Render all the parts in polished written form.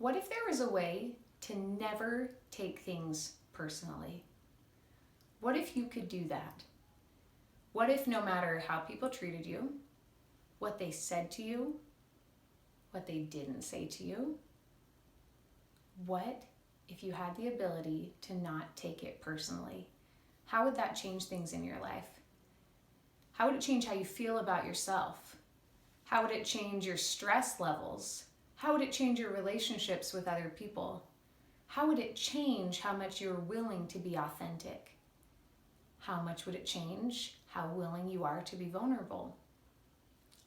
What if there was a way to never take things personally? What if you could do that? What if no matter how people treated you, what they said to you, what they didn't say to you, what if you had the ability to not take it personally? How would that change things in your life? How would it change how you feel about yourself? How would it change your stress levels? How would it change your relationships with other people? How would it change how much you're willing to be authentic? How much would it change how willing you are to be vulnerable?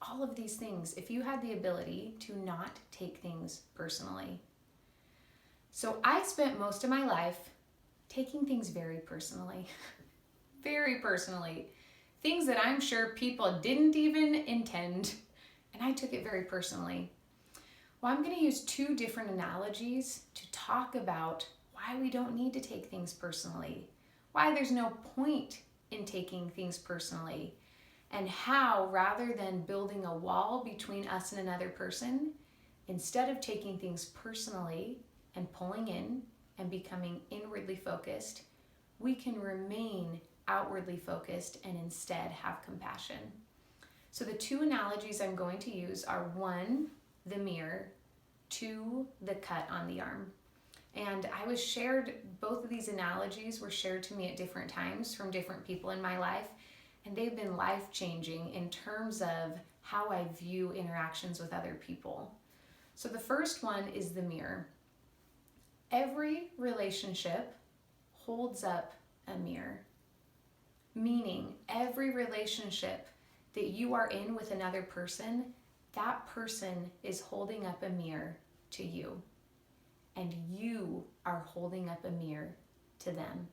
All of these things, if you had the ability to not take things personally. So I spent most of my life taking things very personally, very personally. Things that I'm sure people didn't even intend, and I took it very personally. Well, I'm going to use two different analogies to talk about why we don't need to take things personally, why there's no point in taking things personally, and how, rather than building a wall between us and another person, instead of taking things personally and pulling in and becoming inwardly focused, we can remain outwardly focused and instead have compassion. So the two analogies I'm going to use are one, the mirror, two, the cut on the arm. And both of these analogies were shared to me at different times from different people in my life, and they've been life-changing in terms of how I view interactions with other people. So the first one is the mirror. Every relationship holds up a mirror, meaning every relationship that you are in with another person, that person is holding up a mirror to you, and you are holding up a mirror to them.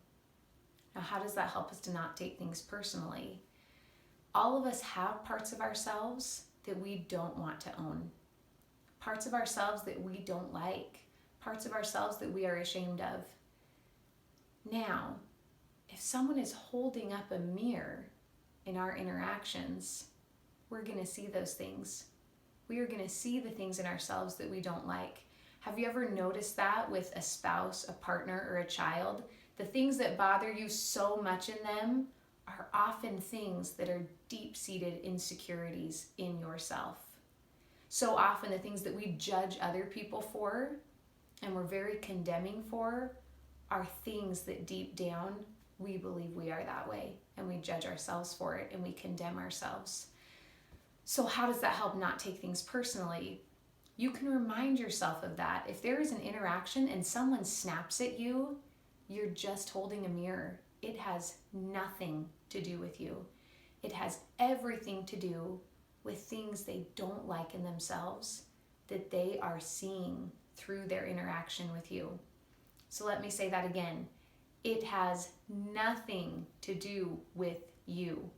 Now, how does that help us to not take things personally? All of us have parts of ourselves that we don't want to own, parts of ourselves that we don't like, parts of ourselves that we are ashamed of. Now, if someone is holding up a mirror in our interactions, we're going to see those things. We are going to see the things in ourselves that we don't like. Have you ever noticed that with a spouse, a partner, or a child? The things that bother you so much in them are often things that are deep-seated insecurities in yourself. So often the things that we judge other people for and we're very condemning for are things that deep down we believe we are that way, and we judge ourselves for it and we condemn ourselves. So how does that help not take things personally? You can remind yourself of that. If there is an interaction and someone snaps at you, you're just holding a mirror. It has nothing to do with you. It has everything to do with things they don't like in themselves that they are seeing through their interaction with you. So let me say that again. It has nothing to do with you.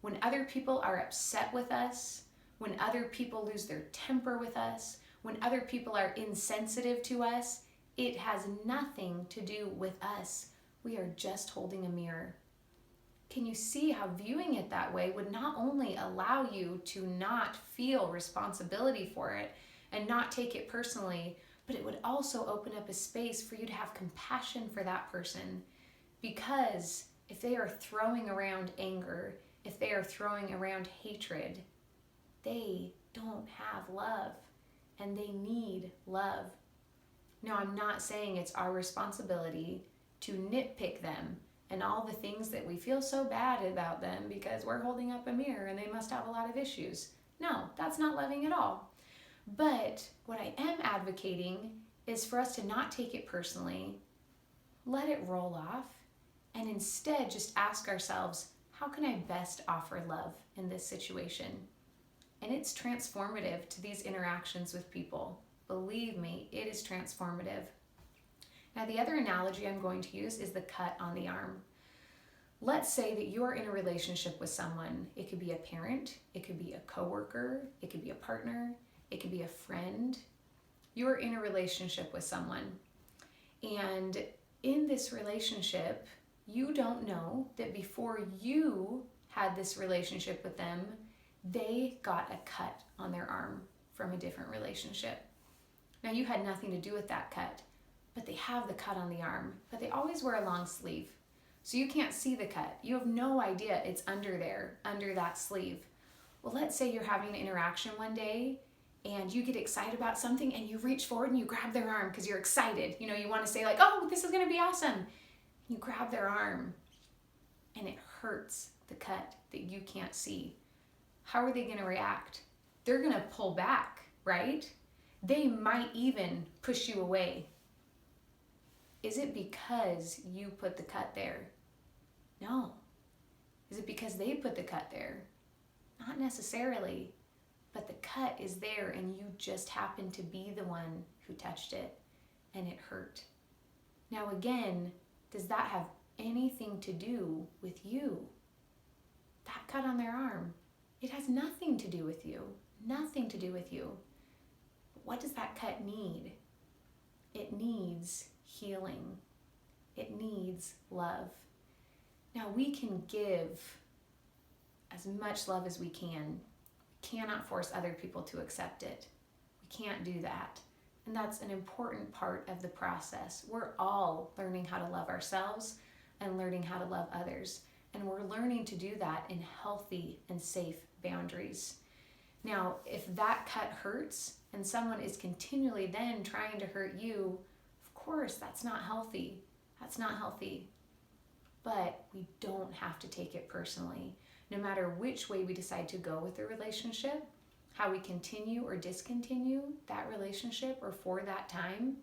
When other people are upset with us, when other people lose their temper with us, when other people are insensitive to us, it has nothing to do with us. We are just holding a mirror. Can you see how viewing it that way would not only allow you to not feel responsibility for it and not take it personally, but it would also open up a space for you to have compassion for that person? Because if they are throwing around anger, if they are throwing around hatred, they don't have love, and they need love. Now, I'm not saying it's our responsibility to nitpick them and all the things that we feel so bad about them because we're holding up a mirror and they must have a lot of issues. No, that's not loving at all. But what I am advocating is for us to not take it personally, let it roll off, and instead just ask ourselves, how can I best offer love in this situation? And it's transformative to these interactions with people. Believe me, it is transformative. Now, the other analogy I'm going to use is the cut on the arm. Let's say that you're in a relationship with someone. It could be a parent, it could be a coworker, it could be a partner, it could be a friend. You're in a relationship with someone. And in this relationship, you don't know that before you had this relationship with them, they got a cut on their arm from a different relationship. Now, you had nothing to do with that cut, but they have the cut on the arm, but they always wear a long sleeve. So you can't see the cut. You have no idea it's under there, under that sleeve. Well, let's say you're having an interaction one day and you get excited about something and you reach forward and you grab their arm because you're excited. You know, you want to say like, oh, this is going to be awesome. You grab their arm and it hurts the cut that you can't see. How are they going to react? They're going to pull back, right? They might even push you away. Is it because you put the cut there? No. Is it because they put the cut there? Not necessarily. But the cut is there and you just happen to be the one who touched it and it hurt. Now again, does that have anything to do with you? That cut on their arm, it has nothing to do with you. Nothing to do with you. What does that cut need? It needs healing. It needs love. Now we can give as much love as we can. We cannot force other people to accept it. We can't do that. And that's an important part of the process. We're all learning how to love ourselves and learning how to love others. And we're learning to do that in healthy and safe boundaries. Now, if that cut hurts and someone is continually then trying to hurt you, of course, that's not healthy. That's not healthy. But we don't have to take it personally. No matter which way we decide to go with the relationship, how we continue or discontinue that relationship or for that time,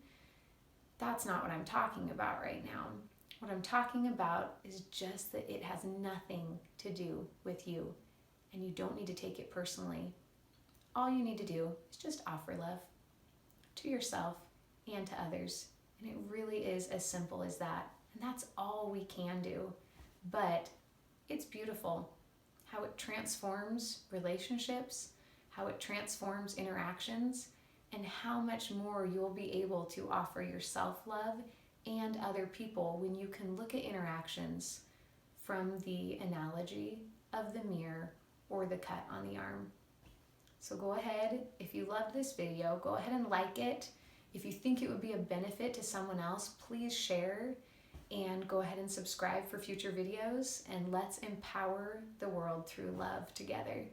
that's not what I'm talking about right now. What I'm talking about is just that it has nothing to do with you and you don't need to take it personally. All you need to do is just offer love to yourself and to others. And it really is as simple as that. And that's all we can do. But it's beautiful how it transforms relationships, how it transforms interactions, and how much more you'll be able to offer yourself love and other people when you can look at interactions from the analogy of the mirror or the cut on the arm. So go ahead, if you loved this video, go ahead and like it. If you think it would be a benefit to someone else, please share and go ahead and subscribe for future videos, and let's empower the world through love together.